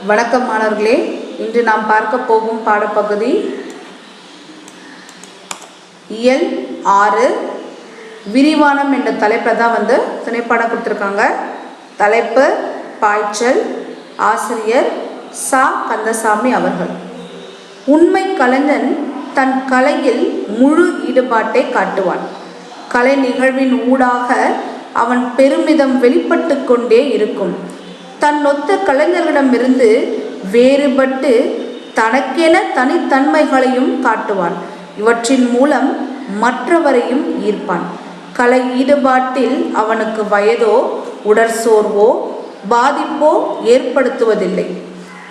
வணக்கம் மாணவர்களே. இன்று நாம் பார்க்க போகும் பாடப்பகுதி இயல் 6 விரிவானம் என்ற தலைப்பில் தான் துணைப்பாடம் கொடுத்துருக்காங்க. தலைப்பு பாய்ச்சல். ஆசிரியர் சா. கந்தசாமி அவர்கள். உண்மை கலைஞன் தன் கலையில் முழு ஈடுபாட்டை காட்டுவான். கலை நிகழ்வின் ஊடாக அவன் பெருமிதம் வெளிப்பட்டு கொண்டே இருக்கும். தன்னொத்த கலைஞர்களிடமிருந்து வேறுபட்டு தனக்கென தனித்தன்மைகளையும் காட்டுவான். இவற்றின் மூலம் மற்றவரையும் ஈர்ப்பான். கலை ஈடுபாட்டில் அவனுக்கு வயதோ உடற்சோர்வோ பாதிப்போ ஏற்படுத்துவதில்லை.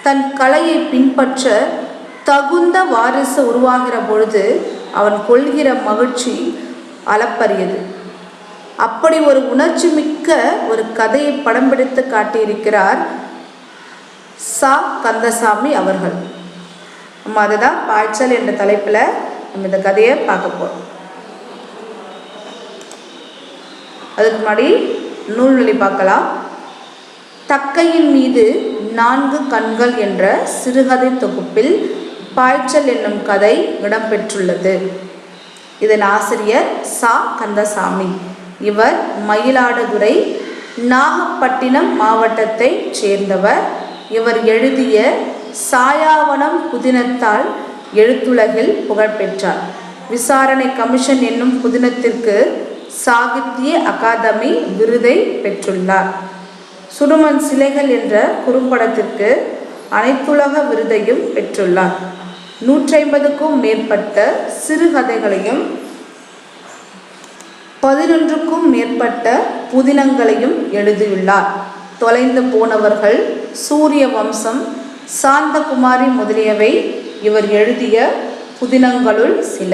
தன் கலையை பின்பற்ற தகுந்த வாரிசு உருவாகிற பொழுது அவன் கொள்கிற மகிழ்ச்சி அளப்பரியது. அப்படி ஒரு உணர்ச்சி மிக்க ஒரு கதையை படம் பிடித்து காட்டியிருக்கிறார் சா. கந்தசாமி அவர்கள். நம்ம அதுதான் பாய்ச்சல் என்ற தலைப்பில் நம்ம இந்த கதையை பார்க்க போகிறோம். அதுக்கு முன்னாடி நூல்வழி பார்க்கலாம். தக்கையின் மீது 4 கண்கள் என்ற சிறுகதை தொகுப்பில் பாய்ச்சல் என்னும் கதை இடம்பெற்றுள்ளது. இதன் ஆசிரியர் சா. கந்தசாமி. இவர் மயிலாடுதுறை நாகப்பட்டினம் மாவட்டத்தை சேர்ந்தவர். இவர் எழுதிய சாயாவனம் புதினத்தால் எழுத்துலகில் புகழ்பெற்றார். விசாரணை கமிஷன் என்னும் புதினத்திற்கு சாகித்ய அகாதமி விருதை பெற்றுள்ளார். சுடுமண் சிலைகள் என்ற குறும்படத்திற்கு அனைத்துலக விருதையும் பெற்றுள்ளார். 150க்கும் மேற்பட்ட சிறுகதைகளையும் 11க்கும் மேற்பட்ட புதினங்களையும் எழுதியுள்ளார். தொலைந்து போனவர்கள், சூரிய வம்சம், சாந்தகுமாரி முதலியவை இவர் எழுதிய புதினங்களுள் சில.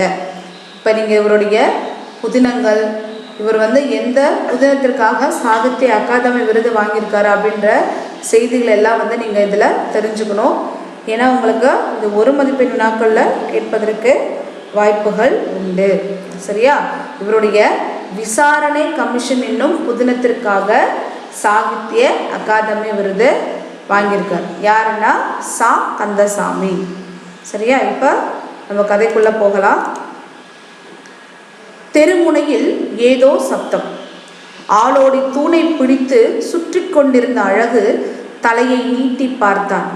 இப்போ நீங்கள் இவருடைய புதினங்கள், இவர் எந்த புதினத்திற்காக சாகித்ய அகாதமி விருது வாங்கியிருக்காரு அப்படின்ற செய்திகள் எல்லாம் நீங்கள் இதில் தெரிஞ்சுக்கணும். ஏன்னா உங்களுக்கு இது ஒரு மதிப்பெண் வினாக்களில் கேட்பதற்கு வாய்ப்புகள் உண்டு. சரியா? இவருடைய விசாரணை கமிஷன் என்னும் புதினத்திற்காக சாகித்ய அகாதமி விருது வாங்கியிருக்கார். யாருன்னா சா. கந்தசாமி. சரியா? இப்போ நம்ம கதைக்குள்ளே போகலாம். தெருமுனையில் ஏதோ சப்தம். ஆளோடி தூணை பிடித்து சுற்றி கொண்டிருந்த அழகு தலையை நீட்டி பார்த்தான்.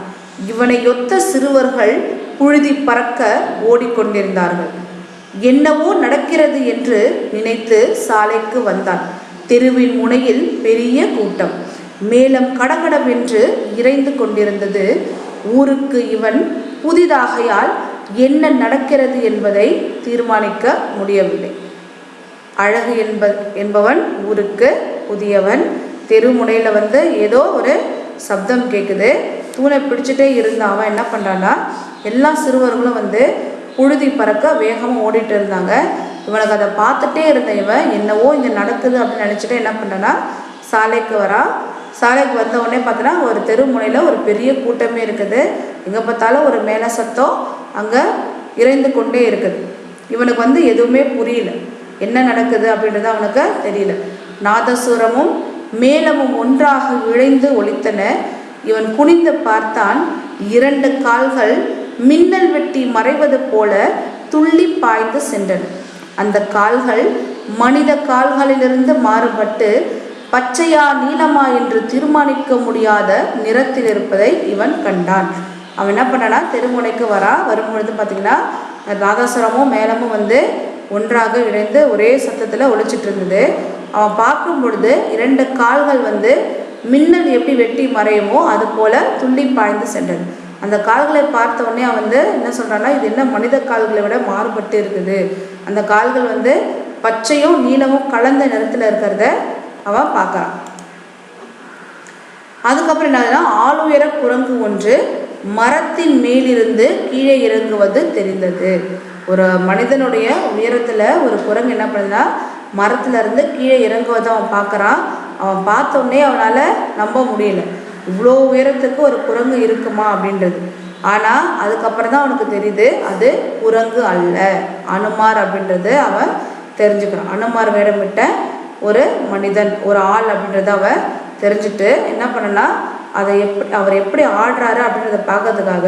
இவனையொத்த சிறுவர்கள் புழுதி பறக்க ஓடிக்கொண்டிருந்தார்கள். என்னவோ நடக்கிறது என்று நினைத்து சாலைக்கு வந்தான். தெருவின் முனையில் பெரிய கூட்டம். மேலம் கடகடவென்று இறைந்து கொண்டிருந்தது. ஊருக்கு இவன் புதிதாகையால் என்ன நடக்கிறது என்பதை தீர்மானிக்க முடியவில்லை. அழகு என்பவன் ஊருக்கு புதியவன். தெருமுனையில் ஏதோ ஒரு சப்தம் கேட்குது. தூணை பிடிச்சிட்டே இருந்த அவன் என்ன பண்ணுறான்னா, எல்லா சிறுவர்களும் புழுதி பறக்க வேகமாக ஓடிட்டு இருந்தாங்க. இவனுக்கு அதை பார்த்துட்டே இருந்த இவன் என்னவோ இங்கே நடக்குது அப்படின்னு நினச்சிட்டு என்ன பண்ணுறான்னா சாலைக்கு வரான். சாலைக்கு வந்த உடனே பார்த்தோன்னா ஒரு தெருமுனையில் ஒரு பெரிய கூட்டமே இருக்குது. எங்கே பார்த்தாலும் ஒரு மேல சத்தம் அங்கே இறைந்து கொண்டே இருக்குது. இவனுக்கு எதுவுமே புரியல, என்ன நடக்குது அப்படின்றது அவனுக்கு தெரியல. நாதசுரமும் மேளமும் ஒன்றாக இழைந்து ஒலித்தன. இவன் குனிந்து பார்த்தான். 2 கால்கள் மின்னல் வெட்டி மறைவது போல துள்ளி பாய்ந்து சென்றன. அந்த கால்கள் மனித கால்களிலிருந்து மாறுபட்டு பச்சையா நீளமா என்று தீர்மானிக்க முடியாத நிறத்தில் இருப்பதை இவன் கண்டான். அவன் என்ன பண்ணானா, தெருமுனைக்கு வரும்பொழுது பார்த்திங்கன்னா நாதஸ்வரமும் மேளமும் ஒன்றாக இணைந்து ஒரே சத்தத்தில் ஒலிச்சிட்டு இருந்தது. அவன் பார்க்கும் பொழுது 2 கால்கள் மின்னல் எப்படி வெட்டி மறையுமோ அது போல துள்ளி பாய்ந்து சென்றது. அந்த கால்களை பார்த்த உடனே அவன் என்ன சொல்கிறான்னா, இது என்ன மனித கால்களை விட மாறுபட்டு இருக்குது. அந்த கால்கள் பச்சையும் நீளமும் கலந்த நிறத்தில் இருக்கிறத அவன் பார்க்குறான். அதுக்கப்புறம் என்னதுன்னா, ஆளுயர குரங்கு ஒன்று மரத்தின் மேலிருந்து கீழே இறங்குவது தெரிந்தது. ஒரு மனிதனுடைய உயரத்தில் ஒரு குரங்கு என்ன பண்ணுதுன்னா மரத்துல இருந்து கீழே இறங்குவதை அவன் பார்க்குறான். அவன் பார்த்த உடனே அவனால் நம்ப முடியல, இவ்வளோ உயரத்துக்கு ஒரு குரங்கு இருக்குமா அப்படின்றது. ஆனால் அதுக்கப்புறம் தான் அவனுக்கு தெரியுது அது குரங்கு அல்ல, அனுமார் அப்படின்றது அவன் தெரிஞ்சுக்கிறான். அனுமார் வேடமிட்ட ஒரு மனிதன், ஒரு ஆள் அப்படின்றத அவன் தெரிஞ்சுட்டு என்ன பண்ணனா, அவர் எப்படி ஆடுறாரு அப்படின்றத பார்க்கறதுக்காக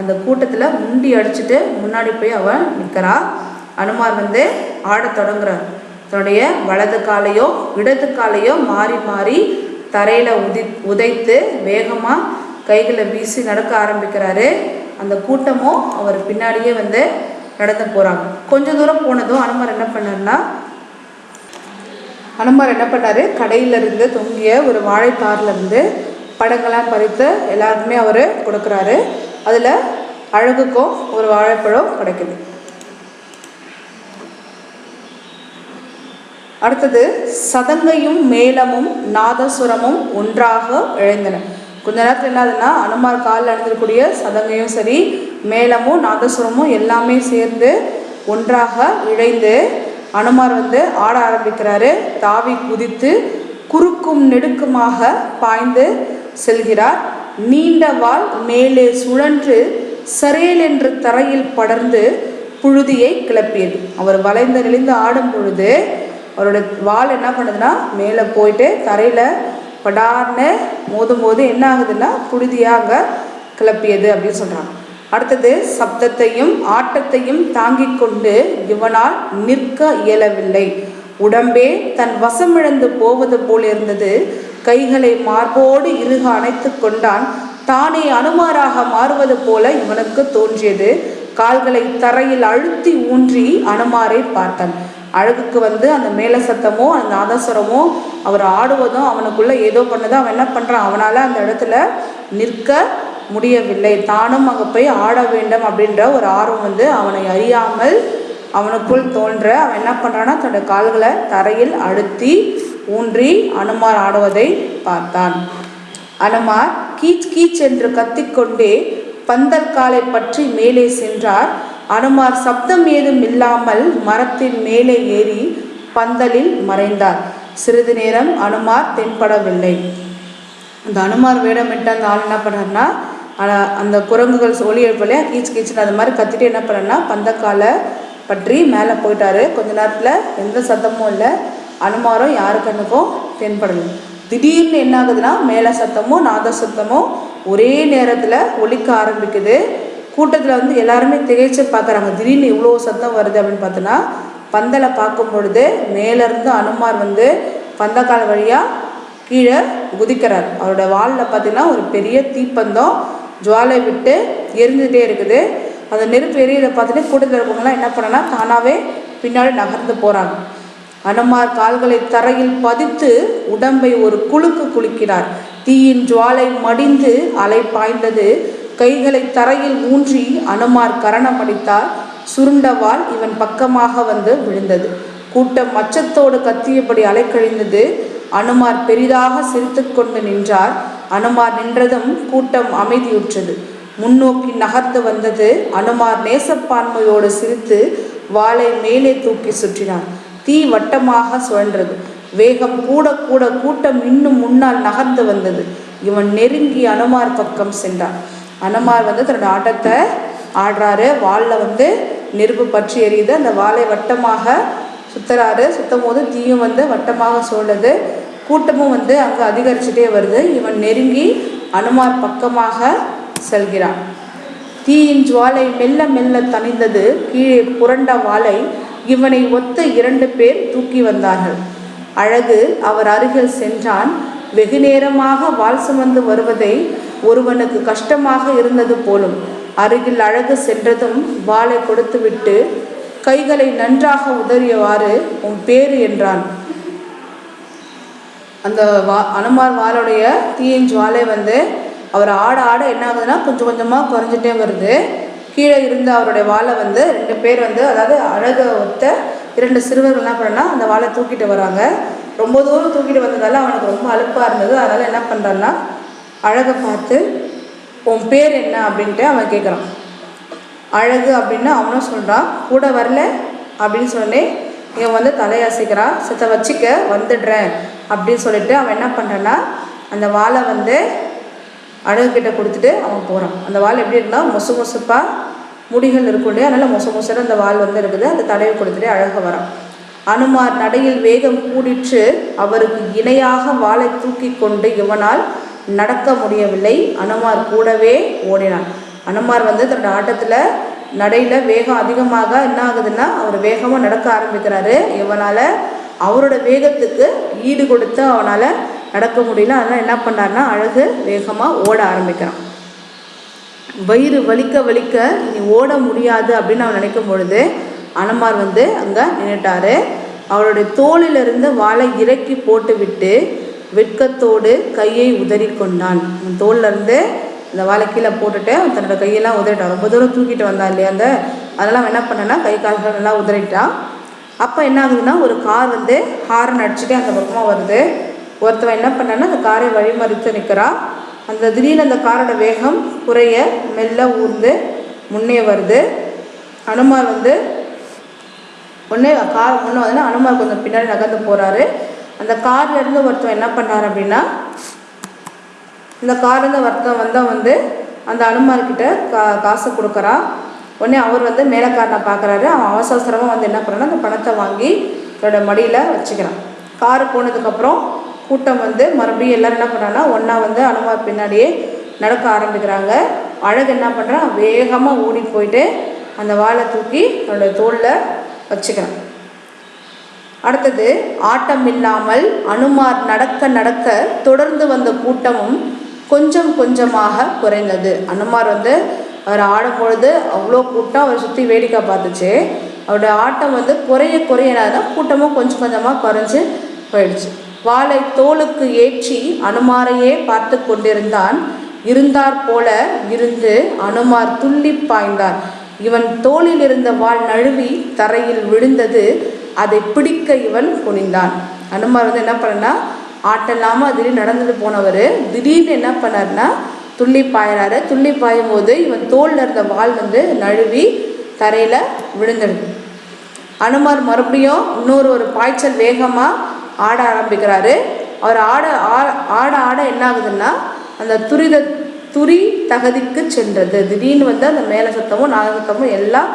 அந்த கூட்டத்தில் முண்டி அடிச்சுட்டு முன்னாடி போய் அவன் நிற்கிறா. அனுமார் வந்து ஆடத் தொடங்குறார். தன்னுடைய வலது காலையோ இடது காலையோ மாறி மாறி தரையில் உதைத்து வேகமாக கைகளை வீசி நடக்க ஆரம்பிக்கிறாரு. அந்த கூட்டமும் அவர் பின்னாடியே வந்து நடந்து போகிறாங்க. கொஞ்சம் தூரம் போனதும் அனுமார் என்ன பண்ணாரு, கடையிலிருந்து தொங்கிய ஒரு வாழைத்தாரிலிருந்து பழங்கள்லாம் பறித்து எல்லாருக்குமே அவர் கொடுக்குறாரு. அதில் அழகுக்கும் ஒரு வாழைப்பழம் கிடைக்குது. அடுத்தது சதங்கையும் மேளமும் நாதசுரமும் ஒன்றாக இழைந்தன. கொஞ்ச நேரத்தில் என்னதுன்னா அனுமார் காலில் அணிந்திருக்கக்கூடிய சதங்கையும் சரி மேளமும் நாதசுரமும் எல்லாமே சேர்ந்து ஒன்றாக இழைந்து அனுமார் வந்து ஆட ஆரம்பிக்கிறாரு. தாவி குதித்து குறுக்கும் நெடுக்குமாக பாய்ந்து செல்கிறார். நீண்ட வாள் மேலே சுழன்று சரேல் என்று தரையில் படர்ந்து புழுதியை கிளப்பியது. அவர் வளைந்து நெளிந்து ஆடும் பொழுது அவரோட வால் என்ன பண்ணுதுன்னா மேலே போயிட்டு தரையில் படார்னு மோதும் போது என்ன ஆகுதுன்னா புழுதியாக கிளப்பியது அப்படின்னு சொல்கிறாங்க. அடுத்தது சப்தத்தையும் ஆட்டத்தையும் தாங்கி கொண்டு இவனால் நிற்க இயலவில்லை. உடம்பே தன் வசமிழந்து போவது போல் இருந்தது. கைகளை மார்போடு இறுக அணைத்து கொண்டான். தானே அனுமாராக மாறுவது போல இவனுக்கு தோன்றியது. கால்களை தரையில் அழுத்தி ஊன்றி அனுமாரை பார்த்தான். அழகுக்கு வந்து அந்த மேல சத்தமோ அந்த நாதஸ்வரமோ அவர் ஆடுவதும் அவனுக்குள்ளே ஏதோ பண்ணதோ அவன் என்ன பண்ணுறான், அவனால் அந்த இடத்துல நிற்க முடியவில்லை. தானும் அங்கே போய் ஆட வேண்டும் அப்படின்ற ஒரு ஆர்வம் வந்து அவனை அறியாமல் அவனுக்குள் தோன்ற அவன் என்ன பண்ணுறான்னா தன்னுடைய கால்களை தரையில் அழுத்தி ஊன்றி அனுமார் ஆடுவதை பார்த்தான். அனுமார் கீச் கீச் என்று கத்திக்கொண்டே பந்தல் காலை பற்றி மேலே சென்றார். அனுமார் சப்தம் ஏதும் இல்லாமல் மரத்தின் மேலே ஏறி பந்தலில் மறைந்தார். சிறிது நேரம் அனுமார் தென்படவில்லை. அந்த அனுமார் வேடமிட்ட அந்த ஆள் என்ன பண்ணார்னா அந்த குரங்குகள் ஒலி எழுப்பலையா கீச் கீச்சுன்னு அது மாதிரி கத்திட்டு என்ன பண்ணார்னா பந்தக்காலை பற்றி மேலே போயிட்டாரு. கொஞ்ச நேரத்தில் எந்த சத்தமும் இல்லை, அனுமாரும் யாரு கண்ணுக்கும் தென்படலை. திடீர்னு என்ன ஆகுதுன்னா மேலே சத்தமும் நாத சத்தமும் ஒரே நேரத்தில் ஒலிக்க ஆரம்பிக்குது. கூட்டத்தில் வந்து எல்லாருமே திகைச்சு பார்க்குறாங்க, திடீர்னு இவ்வளோ சத்தம் வருது அப்படின்னு பார்த்தோன்னா பந்தலை பார்க்கும் பொழுது மேலேருந்து அனுமார் வந்து பந்தக்கால வழியாக கீழே குதிக்கிறார். அவரோட வாலில் பார்த்தீங்கன்னா ஒரு பெரிய தீப்பந்தம் ஜுவாலை விட்டு எரிஞ்சுட்டே இருக்குது. அந்த நெருப்பு எரியதை பார்த்துட்டு கூட்டத்தில் இருக்கவங்களாம் என்ன பண்ணனா தானாகவே பின்னாடி நகர்ந்து போகிறாங்க. அனுமார் கால்களை தரையில் பதித்து உடம்பை ஒரு குலுக்கு குலுக்கினார். தீயின் ஜுவாலை மடிந்து அலை பாய்ந்தது. கைகளை தரையில் ஊன்றி அனுமார் கரணம் அடித்தார். சுருண்டவால் இவன் பக்கமாக வந்து விழுந்தது. கூட்டம் அச்சத்தோடு கத்தியபடி அலைக்கழிந்தது. அனுமார் பெரிதாக சிரித்து கொண்டு நின்றார். அனுமார் நின்றதும் கூட்டம் அமைதியுற்றது. முன்னோக்கி நகர்ந்து வந்தது. அனுமார் நேசப்பான்மையோடு சிரித்து வாளை மேலே தூக்கி சுற்றினார். தீ வட்டமாக சுழன்றது. வேகம் கூட கூட கூட்டம் இன்னும் முன்னால் நகர்ந்து வந்தது. இவன் நெருங்கி அனுமார் பக்கம் சென்றான். அனுமார் வந்து தன்னோட ஆட்டத்தை ஆடுறாரு. வாளில் வந்து நெருப்பு பற்றி எரியுது. அந்த வாளை வட்டமாக சுற்றுறாரு. சுற்றும் போது தீயும் வந்து வட்டமாக சூழலுது. கூட்டமும் வந்து அங்கே அதிகரிச்சுட்டே வருது. இவன் நெருங்கி அனுமார் பக்கமாக செல்கிறான். தீயின் ஜுவாலை மெல்ல மெல்ல தணிந்தது. கீழே புரண்ட வாளை இவனை ஒத்த 2 பேர் தூக்கி வந்தார்கள். அழகு அவர் அருகில் சென்றான். வெகு நேரமாக வாள் சுமந்து வருவதை ஒருவனுக்கு கஷ்டமாக இருந்தது போலும். அருகில் அழகு சென்றதும் வாளை கொடுத்துவிட்டு கைகளை நன்றாக உதறியவாறு உன் பேரு என்றான். அந்த அனுமார் வாளுடைய தீயின் ஜுவாலை வந்து அவர் ஆட ஆட என்ன ஆகுதுன்னா கொஞ்சம் கொஞ்சமாக குறைஞ்சிட்டே வருது. கீழே இருந்த அவருடைய வாளை வந்து 2 பேர் வந்து அதாவது அழகை ஒத்த 2 சிறுவர்கள் என்ன பண்ணா அந்த வாளை தூக்கிட்டு வராங்க. ரொம்ப தூரம் தூக்கிட்டு வந்ததால அவனுக்கு ரொம்ப அலுப்பாக இருந்தது. அதனால் என்ன பண்ணுறான்னா அழகை பார்த்து உன் பேர் என்ன அப்படின்ட்டு அவன் கேட்குறான். அழகு அப்படின்னு அவனும் சொல்கிறான். கூட வரல அப்படின்னு சொன்னே இவன் வந்து தலையசைக்கிறான். சித்த வச்சுக்க வந்துடுறேன் அப்படின்னு சொல்லிட்டு அவன் என்ன பண்ணுறான்னா அந்த வாளை வந்து அழகுக்கிட்ட கொடுத்துட்டு அவன் போகிறான். அந்த வாள் எப்படி இருந்தால் மொசு மொசுப்பாக முடிகள் இருக்கும் இல்லையா, அதனால் மொசு மொசுன்னு அந்த வாள் வந்து இருக்குது. அந்த தடவை கொடுத்துட்டு அழக வரான். அனுமார் நடையில் வேகம் கூடிற்று. அவருக்கு இணையாக வாளை தூக்கி கொண்டு இவனால் நடக்க முடியவில்லை. அனுமார் கூடவே ஓடினான். அனுமார் வந்து தன்னோட ஆட்டத்தில் நடையில் வேகம் அதிகமாக என்ன ஆகுதுன்னா அவர் வேகமாக நடக்க ஆரம்பிக்கிறாரு. இவனால் அவரோட வேகத்துக்கு ஈடு கொடுத்து அவனால் நடக்க முடியல. அதனால் என்ன பண்ணார்னா அழகு வேகமாக ஓட ஆரம்பிக்கிறான். வயிறு வலிக்க வலிக்க இனி ஓட முடியாது அப்படின்னு அவன் நினைக்கும் பொழுது அனுமார் வந்து அங்கே நின்றுட்டாரு. அவருடைய தோளிலிருந்து வாளை இறக்கி போட்டு விட்டு வெட்கத்தோடு கையை உதறி கொண்டான். தோல்லேருந்து இந்த வாழை கீழே போட்டுட்டு தன்னோட கையெல்லாம் உதறிட்டான். ரொம்ப தூரம் தூக்கிட்டு வந்தான் இல்லையா அந்த, அதெல்லாம் என்ன பண்ணேன்னா கை கால்கள் நல்லா உதறிட்டான். அப்போ என்ன ஆகுதுன்னா ஒரு கார் வந்து ஹாரன் அடிச்சுட்டு அந்த பக்கமாக வருது. ஒருத்தவன் என்ன பண்ணான்னா அந்த காரை வழிமறித்து நிற்கிறான். அந்த திடீர்னு அந்த காரோட வேகம் குறைய மெல்ல ஊர்ந்து முன்னே வருது. அனுமார் வந்து ஒன்று கார் முன்னே வந்து அனுமார் கொஞ்சம் பின்னாடி நகர்ந்து போகிறாரு. அந்த கார்லேருந்து ஒருத்தவன் என்ன பண்ணார் அப்படின்னா இந்த கார்லேருந்து ஒருத்தன் வந்தால் வந்து அந்த அனுமார்கிட்ட காசு கொடுக்குறான். உடனே அவர் வந்து மேலக்காரனை பார்க்குறாரு. அவன் அவசரமாக வந்து என்ன பண்ணுறான்னா அந்த பணத்தை வாங்கி தன்னோட மடியில் வச்சுக்கிறான். காரு போனதுக்கப்புறம் கூட்டம் வந்து மறுபடியும் எல்லோரும் என்ன பண்ணுறாங்கன்னா ஒன்றா வந்து அனுமார் பின்னாடியே நடக்க ஆரம்பிக்கிறாங்க. அழகு என்ன பண்ணுறான் வேகமாக ஓடி போயிட்டு அந்த வாளை தூக்கி தன்னோட தோளில் வச்சுக்கிறான். அடுத்தது ஆட்டம் இல்லாமல் அனுமார் நடக்க நடக்க தொடர்ந்து வந்த கூட்டமும் கொஞ்சம் கொஞ்சமாக குறைந்தது. அனுமார் வந்து அவர் ஆடும் பொழுது அவ்வளோ கூட்டம் அவரை சுற்றி வேடிக்கை பார்த்துச்சு. அவருடைய ஆட்டம் வந்து குறைய குறையினால கூட்டமும் கொஞ்சம் கொஞ்சமாக குறைஞ்சி போயிடுச்சு. வாளை தோளுக்கு ஏற்றி அனுமாரையே பார்த்து கொண்டிருந்தான். இருந்தார் போல இருந்து அனுமார் துள்ளி பாய்ந்தார். இவன் தோளில் இருந்த வாள் நழுவி தரையில் விழுந்தது. அதை பிடிக்க இவன் குனிந்தான். அனுமார் வந்து என்ன பண்ணா ஆட்டம் இல்லாமல் திடீர்னு நடந்துட்டு போனவர் திடீர்னு என்ன பண்ணார்னா துள்ளி பாயிறாரு. துள்ளி பாயும் போது இவன் தோளில் இருந்த வாள் வந்து நழுவி தரையில் விழுந்துடுது. அனுமார் மறுபடியும் ஒரு பாய்ச்சல் வேகமாக ஆட ஆரம்பிக்கிறாரு. அவர் ஆட ஆட என்ன ஆகுதுன்னா அந்த துரி தகுதிக்கு சென்றது. திடீர்னு வந்து அந்த மேல சத்தமும் நாக சத்தமும் எல்லாம்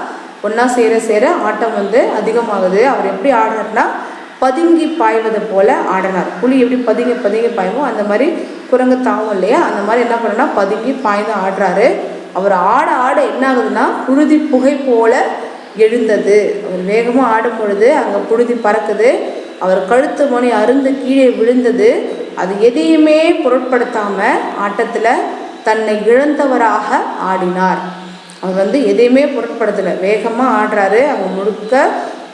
ஒன்றா சேர ஆட்டம் வந்து அதிகமாகுது. அவர் எப்படி ஆடினார்னா பதுங்கி பாய்வது போல ஆடினார். புலி எப்படி பதுங்கி பாயுமோ அந்த மாதிரி குரங்கு தாவும் இல்லையா, அந்த மாதிரி என்ன பண்ணனா பதுங்கி பாய்ந்து ஆடுறாரு. அவர் ஆட ஆட என்ன ஆகுதுன்னா புழுதி புகை போல எழுந்தது. அவர் வேகமாக ஆடும் பொழுது அங்கே புழுதி பறக்குது. அவர் கழுத்து மணி அருந்து கீழே விழுந்தது. அது எதையுமே பொருட்படுத்தாமல் ஆட்டத்தில் தன்னை இழந்தவராக ஆடினார். அவர் வந்து எதையுமே பொருட்படுத்தலை, வேகமாக ஆடுறாரு. அவங்க முழுக்க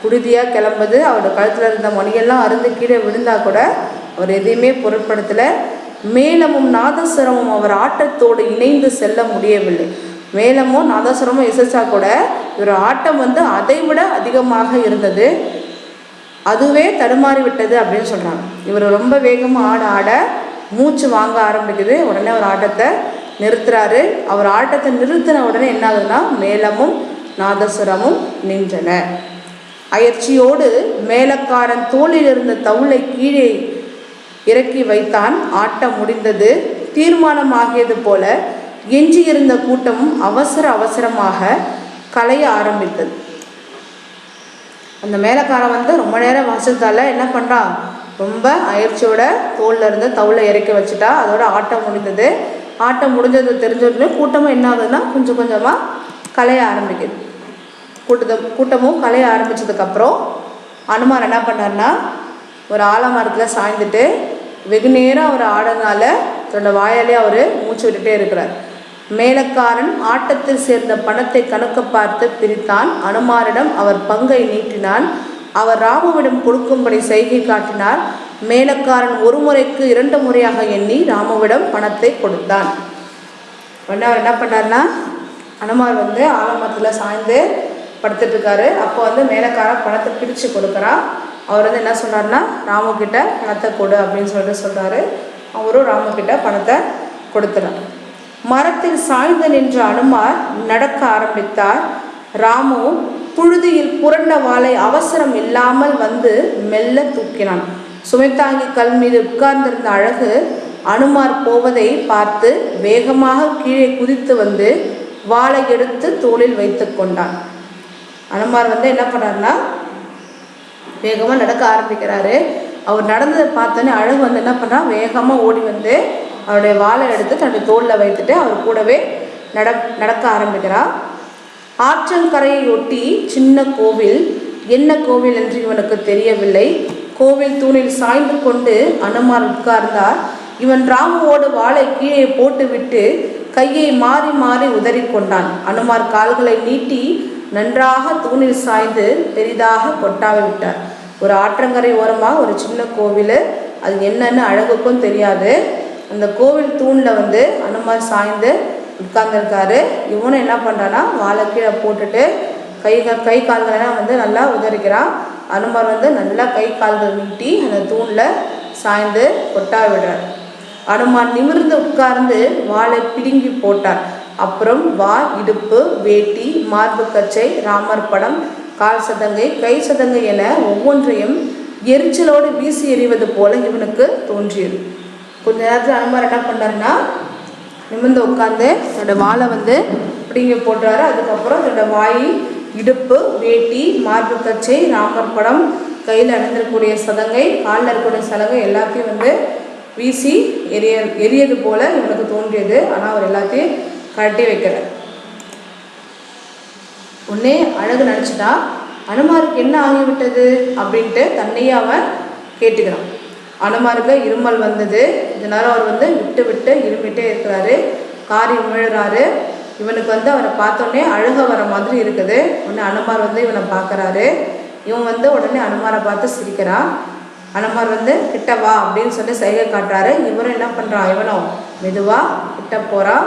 புழுதியாக கிளம்புது. அவரோட கழுத்தில் இருந்த மணியெல்லாம் அருந்து கீழே விழுந்தால் கூட அவர் எதையுமே பொருட்படுத்தலை. மேளமும் நாதஸ்வரமும் அவர் ஆட்டத்தோடு இணைந்து செல்ல முடியவில்லை. மேளமும் நாதஸ்வரமும் இசைச்சா கூட இவர் ஆட்டம் வந்து அதை விட அதிகமாக இருந்தது. அதுவே தடுமாறி விட்டது அப்படின்னு சொல்கிறாங்க. இவர் ரொம்ப வேகமாக ஆட ஆட மூச்சு வாங்க ஆரம்பிக்குது. உடனே அவர் ஆட்டத்தை நிறுத்துறாரு. அவர் ஆட்டத்தை நிறுத்தின உடனே என்ன ஆகுதுன்னா மேளமும் நாதஸ்வரமும் நின்றன. அயற்சியோடு மேலக்காரன் தோளில் இருந்த தவுளை கீழே இறக்கி வைத்தான். ஆட்டம் முடிந்தது. தீர்மானமாகியது போல எஞ்சியிருந்த கூட்டமும் அவசரமாக கலைய ஆரம்பித்தது. அந்த மேலக்காரன் வந்து ரொம்ப நேரம் வாசித்தால என்ன பண்ணுறான், ரொம்ப அயற்சியோட தோளில் இருந்து தவுளை இறக்கி வச்சுட்டா. அதோட ஆட்டம் முடிந்தது. ஆட்டம் முடிஞ்சது தெரிஞ்சோடனே கூட்டமும் என்ன ஆகுதுன்னா கொஞ்சம் கொஞ்சமாக கலைய ஆரம்பிக்குது. கூட்டமும் கலைய ஆரம்பித்ததுக்கப்புறம் அனுமார் என்ன பண்ணார்னா ஒரு ஆலமரத்தில் சாய்ந்துட்டு வெகு நேரம் அவர் ஆடுறதுனால தன்னோட வாயாலே அவர் மூச்சு விட்டுட்டே இருக்கிறார். மேலக்காரன் ஆட்டத்தில் சேர்ந்த பணத்தை கணக்கு பார்த்து பிரித்தான். அனுமாரிடம் அவர் பங்கை நீட்டினான். அவர் ராமுவிடம் கொடுக்கும்படி செய்கை காட்டினார். மேலக்காரன் ஒரு முறைக்கு 2 முறையாக எண்ணி ராமுவிடம் பணத்தை கொடுத்தான். உடனே அவர் என்ன பண்ணார்னா அனுமார் வந்து ஆலமரத்தில் சாய்ந்து படுத்துட்ருக்காரு. அப்போ வந்து மேலக்காரன் பணத்தை பிரித்து கொடுக்குறான். அவர் வந்து என்ன சொல்கிறாருன்னா ராமுக்கிட்ட பணத்தை கொடு அப்படின்னு சொல்கிறாரு. அவரும் ராமுக்கிட்ட பணத்தை கொடுத்துறார். மரத்தில் சாய்ந்து நின்ற அனுமார் நடக்க ஆரம்பித்தார். ராமு புழுதியில் புரண்ட வாளை அவசரம் இல்லாமல் வந்து மெல்ல தூக்கினான். சுமைத்தாங்கி கல் மீது உட்கார்ந்திருந்த அழகு அனுமார் போவதை பார்த்து வேகமாக கீழே குதித்து வந்து வாளை எடுத்து தோளில் வைத்து கொண்டான். அனுமார் வந்து என்ன பண்ணார்னா வேகமாக நடக்க ஆரம்பிக்கிறாரு. அவர் நடந்ததை பார்த்தோன்னே அழகு வந்து என்ன பண்ணுறா வேகமாக ஓடி வந்து அவருடைய வாளை எடுத்து தன்னுடைய தோளில் வைத்துட்டு அவர் கூடவே நடக்க ஆரம்பிக்கிறார். ஆற்றங்கரையை ஒட்டி சின்ன கோவில், என்ன கோவில் என்று இவனுக்கு தெரியவில்லை. கோவில் தூணில் சாய்ந்து கொண்டு அனுமார் உட்கார்ந்தார். இவன் ராமுவோடு வாளை கீழே போட்டுவிட்டு கையை மாறி மாறி உதறி கொண்டான். அனுமார் கால்களை நீட்டி நன்றாக தூணில் சாய்ந்து பெரிதாக கொட்டாவி விட்டார். ஒரு ஆற்றங்கரை ஓரமாக ஒரு சின்ன கோவில், அது என்னன்னு அழகுக்கும் தெரியாது. அந்த கோவில் தூணில் அனுமார் சாய்ந்து உட்கார்ந்துருக்காரு. இவனும் என்ன பண்ணுறான்னா வாழை கீழே போட்டுட்டு கை கால்களெல்லாம் நல்லா உதறிக்கிறான். அனுமார் நல்லா கை கால்கள் நீட்டி அந்த தூணில் சாய்ந்து கொட்டா விடுறார். அனுமார் நிமிர்ந்து உட்கார்ந்து வாளை பிடுங்கி போட்டார். அப்புறம் இடுப்பு, வேட்டி, மார்பு கச்சை, ராமர் படம், கால் சதங்கை, கை சதங்கை என ஒவ்வொன்றையும் எரிச்சலோடு வீசி எறிவது போல இவனுக்கு தோன்றியது. கொஞ்ச நேரத்தில் அனுமார் என்ன பண்ணாருன்னா நிமிர்ந்து உட்கார்ந்து தன்னோட வாளை பிடிங்கி போட்டுறாரு. அதுக்கப்புறம் தன்னோட வாய், இடுப்பு, வேட்டி, மார்பு கச்சை, ராமர் படம், கையில் அணிந்திருக்கக்கூடிய சதங்கை, காலில் இருக்கக்கூடிய சதங்கை எல்லாத்தையும் வீசி எரியது போல இவனுக்கு தோன்றியது. ஆனால் அவர் எல்லாத்தையும் கட்டி வைக்கிறார். உடனே அழகு நினச்சிட்டா அனுமாருக்கு என்ன ஆகிவிட்டது அப்படின்ட்டு தன்னையே அவன் கேட்டுக்கிறான். அனுமாருக்கு இருமல் வந்தது. இதனால அவர் விட்டு விட்டு இருமிட்டே இருக்கிறாரு. காரி உமிழ்றாரு. இவனுக்கு அவரை பார்த்தோன்னே அழுக வர மாதிரி இருக்குது. உடனே அனுமார் இவனை பார்க்குறாரு. இவன் உடனே அனுமாரை பார்த்து சிரிக்கிறான். அனுமார் கிட்ட வா அப்படின்னு சொல்லி சைகை காட்டுறாரு. இவரும் என்ன பண்ணுறான், இவனும் மெதுவாக கிட்ட போகிறான்.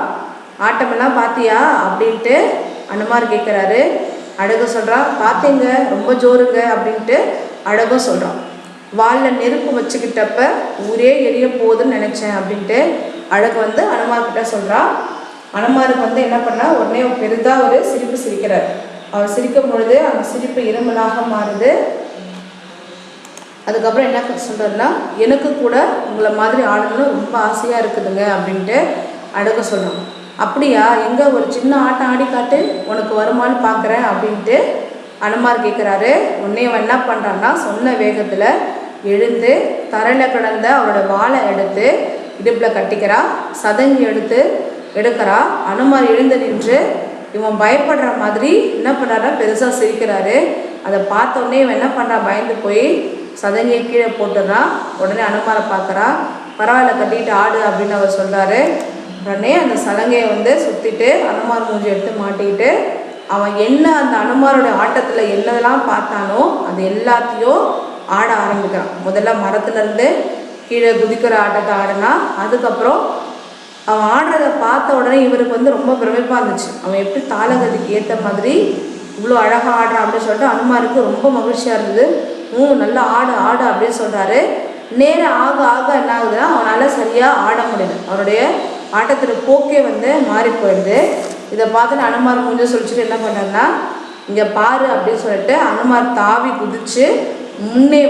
ஆட்டமெல்லாம் பார்த்தியா அப்படின்ட்டு அனுமார் கேட்குறாரு. அழகு சொல்கிறான், பார்த்தீங்க, ரொம்ப ஜோருங்க அப்படின்ட்டு அழகும் சொல்கிறான். வாலில் நெருப்பு வச்சுக்கிட்டப்ப ஊரே எரிய போகுதுன்னு நினச்சேன் அப்படின்ட்டு அழகு அனுமார்கிட்ட சொல்கிறான். அனுமாருக்கு என்ன பண்ணா உடனே பெரிதாக ஒரு சிரிப்பு சிரிக்கிறார். அவர் சிரிக்கும் பொழுது அந்த சிரிப்பு இருமலாக மாறுது. அதுக்கப்புறம் என்ன சொல்கிறாருன்னா, எனக்கு கூட உங்களை மாதிரி ஆடணும்னு ரொம்ப ஆசையாக இருக்குதுங்க அப்படின்ட்டு அழகு சொல்கிறோம். அப்படியா, எங்கே ஒரு சின்ன ஆட்டம் ஆடி காட்டு, உனக்கு வருமானு பார்க்குறேன் அப்படின்ட்டு அனுமார் கேட்குறாரு. உடனே அவன் என்ன பண்ணுறான்னா சொன்ன வேகத்தில் எழுந்து தரையில் கிடந்த அவரோட வாளை எடுத்து இடுப்பில் கட்டிக்கிறா. சதங்கி எடுக்கிறா. அனுமார் எழுந்து நின்று இவன் பயப்படுற மாதிரி என்ன பண்ணுறாருன்னா பெருசாக சிரிக்கிறாரு. அதை பார்த்தோன்னே இவன் என்ன பண்ணுறான், பயந்து போய் சதங்கியை கீழே போட்டுடுறான். உடனே அனுமாரை பார்க்குறா. பரவாயில்ல, கட்டிட்டு ஆடு அப்படின்னு அவர் சொல்கிறாரு. உடனே அந்த சலங்கையை சுற்றிட்டு அனுமார் மூஞ்சி எடுத்து மாட்டிக்கிட்டு அவன் என்ன அந்த அனுமாரோட ஆட்டத்தில் என்னதெல்லாம் பார்த்தானோ அது எல்லாத்தையும் ஆட ஆரம்பிக்கிறான். முதல்ல மரத்துலேருந்து கீழே குதிக்கிற ஆட்டத்தை ஆடினா. அதுக்கப்புறம் அவன் ஆடுறதை பார்த்த உடனே இவருக்கு ரொம்ப பிரமிப்பாக இருந்துச்சு. அவன் எப்படி தாளகதிக்கு ஏற்ற மாதிரி இவ்வளோ அழகாக ஆடுறான் அப்படின்னு சொல்லிட்டு அனுமாருக்கு ரொம்ப மகிழ்ச்சியாக இருந்தது. நல்லா ஆடு ஆடு அப்படின்னு சொல்கிறாரு. நேரம் ஆக ஆக என்ன ஆகுதுன்னா அவனால் சரியாக ஆட முடியல. அவருடைய ஆட்டத்தில் போக்கே மாறி போயிடுது. இதை பார்த்துட்டு அனுமார் மூஞ்ச சொல்லிச்சுட்டு என்ன பண்ணுறாருன்னா, இங்கே பாரு அப்படின்னு சொல்லிட்டு அனுமார் தாவி குதித்து முன்னே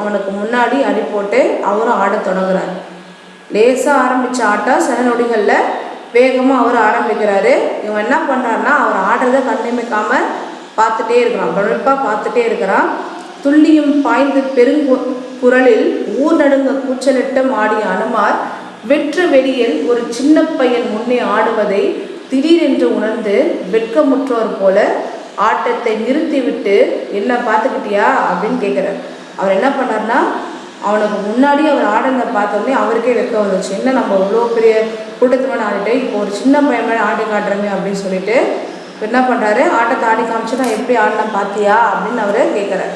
அவனுக்கு முன்னாடி அடி போட்டு அவரும் ஆட தொடங்குறாரு. லேசாக ஆரம்பித்த ஆட்டம் சில நொடிகளில் வேகமாக அவர் ஆரம்பிக்கிறாரு. இவன் என்ன பண்ணுறாருன்னா அவர் ஆடுறதை கண்ணிமைக்காமல் பார்த்துட்டே இருக்கிறான். பிரமிப்பாக பார்த்துட்டே இருக்கிறான். துள்ளியும் பாய்ந்து குரலில் ஊர் நடுங்க கூச்சலிட்டம் ஆடிய அனுமார் வெற்று வெளியில் ஒரு சின்ன பையன் முன்னே ஆடுவதை திடீரென்று உணர்ந்து வெட்கமுற்றோர் போல ஆட்டத்தை நிறுத்திவிட்டு என்ன பார்த்துக்கிட்டியா அப்படின்னு கேட்குறார். அவர் என்ன பண்ணார்னா அவனுக்கு முன்னாடி அவர் ஆடுறத பார்த்தோன்னே அவருக்கே வெட்கம் வந்துச்சு. என்ன நம்ம இவ்வளோ பெரிய கூட்டத்து மேலே ஆடிட்டு இப்போ ஒரு சின்ன பையன் மேலே ஆடி காட்டுறமே அப்படின்னு சொல்லிட்டு என்ன பண்ணுறாரு, ஆட்டத்தை ஆடி காமிச்சு நான் எப்படி ஆடினா பார்த்தியா அப்படின்னு அவர் கேட்குறாரு.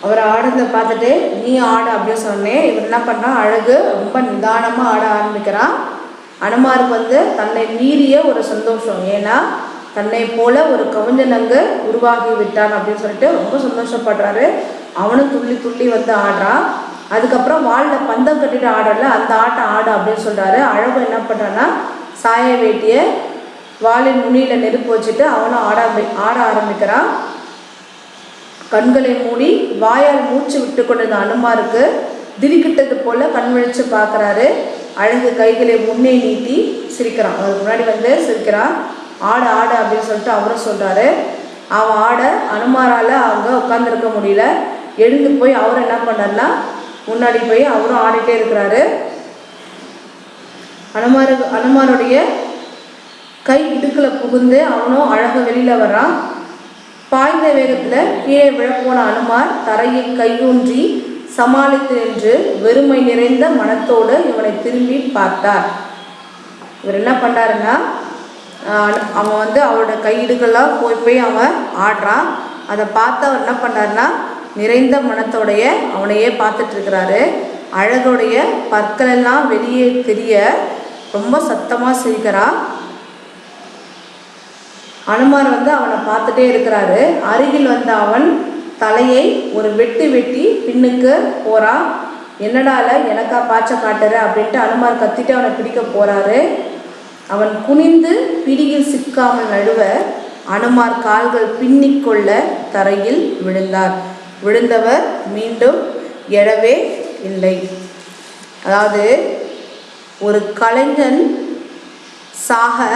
அவர் ஆடுறத பார்த்துட்டு நீ ஆடு அப்படின்னு சொன்னேன். இவர் என்ன பண்ணுறான், அழகு ரொம்ப நிதானமாக ஆட ஆரம்பிக்கிறான். அனுமாருக்கு தன்னை மீறிய ஒரு சந்தோஷம். ஏன்னா தன்னை போல ஒரு கவிஞனங்கு உருவாகி விட்டான் அப்படின்னு சொல்லிட்டு ரொம்ப சந்தோஷப்படுறாரு. அவனும் துள்ளி துள்ளி ஆடுறான். அதுக்கப்புறம் வாளில் பந்தம் கட்டிட்டு ஆடல, அந்த ஆட்டம் ஆடு அப்படின்னு சொல்கிறாரு. அழகு என்ன பண்ணுறான்னா சாய வேட்டியை வாளின் நுனியில் நெருப்பு வச்சுட்டு அவனும் ஆட ஆரம்பிக்கிறான். கண்களை மூடி வாயால் மூச்சு விட்டு கொண்டிருந்த அனுமாருக்கு திரிக்கிட்டது போல கண் விழிச்சு பார்க்குறாரு. அழகு கைகளை முன்னே நீட்டி சிரிக்கிறான். அவருக்கு முன்னாடி சிரிக்கிறான். ஆடு ஆடு அப்படின்னு சொல்லிட்டு அவரும் சொல்கிறாரு. அவன் ஆட அனுமாரால் அவங்க உட்காந்துருக்க முடியல. எழுந்து போய் அவரும் என்ன பண்ணார்னா முன்னாடி போய் அவரும் ஆடிட்டே இருக்கிறாரு. அனுமாருடைய கை இடுக்கில் புகுந்து அவனும் அழகாக வெளியில் வர்றான். பாய்ந்த வேகத்தில் கீழே விழப்போன அனுமார் தரையில் கையூன்றி சமாளித்து நின்று வெறுமை நிறைந்த மனத்தோடு இவனை திரும்பி பார்த்தார். இவர் என்ன பண்ணாருன்னா அவன் அவரோட கையிடுகள்லாம் போய் அவன் ஆடுறான். அதை பார்த்து அவர் என்ன பண்ணாருன்னா நிறைந்த மனத்தோடைய அவனையே பார்த்துட்டு இருக்கிறாரு. அழகுடைய பற்களெல்லாம் வெளியே தெரிய ரொம்ப சத்தமாக சிரிக்கிறான். அனுமார் அவனை பார்த்துட்டே இருக்கிறாரு. அருகில் அவன் தலையை ஒரு வெட்டி பின்னுக்கு போகிறான். என்னடால எனக்கா பாய்ச்ச காட்டுற அப்படின்ட்டு அனுமார் கத்திட்டு அவனை பிடிக்க போகிறாரு. அவன் குனிந்து பிடியில் சிக்காமல் நழுவ அனுமார் கால்கள் பின்னிக்கொள்ள தரையில் விழுந்தார். விழுந்தவர் மீண்டும் எழவே இல்லை. அதாவது ஒரு கலைஞன் சாக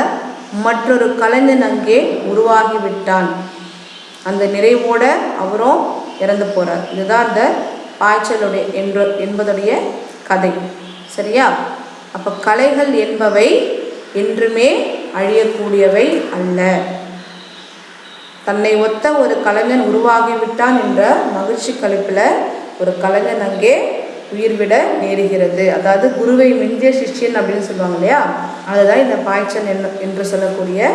மற்றொரு கலைஞன் அங்கே உருவாகிவிட்டான். அந்த நிறைவோட அவரும் இறந்து போகிறார். இதுதான் அந்த பாய்ச்சலுடைய என்பதுடைய கதை. சரியா? அப்போ கலைகள் என்பவை என்றுமே அழியக்கூடியவை அல்ல. தன்னை ஒத்த ஒரு கலைஞன் உருவாகிவிட்டான் என்ற மகிழ்ச்சி கழிப்பில் ஒரு கலைஞன் அங்கே உயிர்விட நேருகிறது. அதாவது குருவை மிஞ்சிய சிஷ்யன் அப்படின்னு சொல்லுவாங்க இல்லையா, அதுதான் இந்த பாய்ச்சல் என்று சொல்லக்கூடிய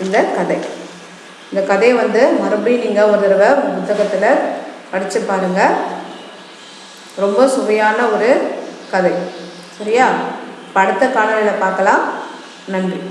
இந்த கதை. இந்த கதையை மறுபடியும் நீங்கள் ஒரு தடவை புத்தகத்தில் படித்து பாருங்கள். ரொம்ப சுவையான ஒரு கதை. சரியா? அடுத்த காணொளியில் பார்க்கலாம். நன்றி.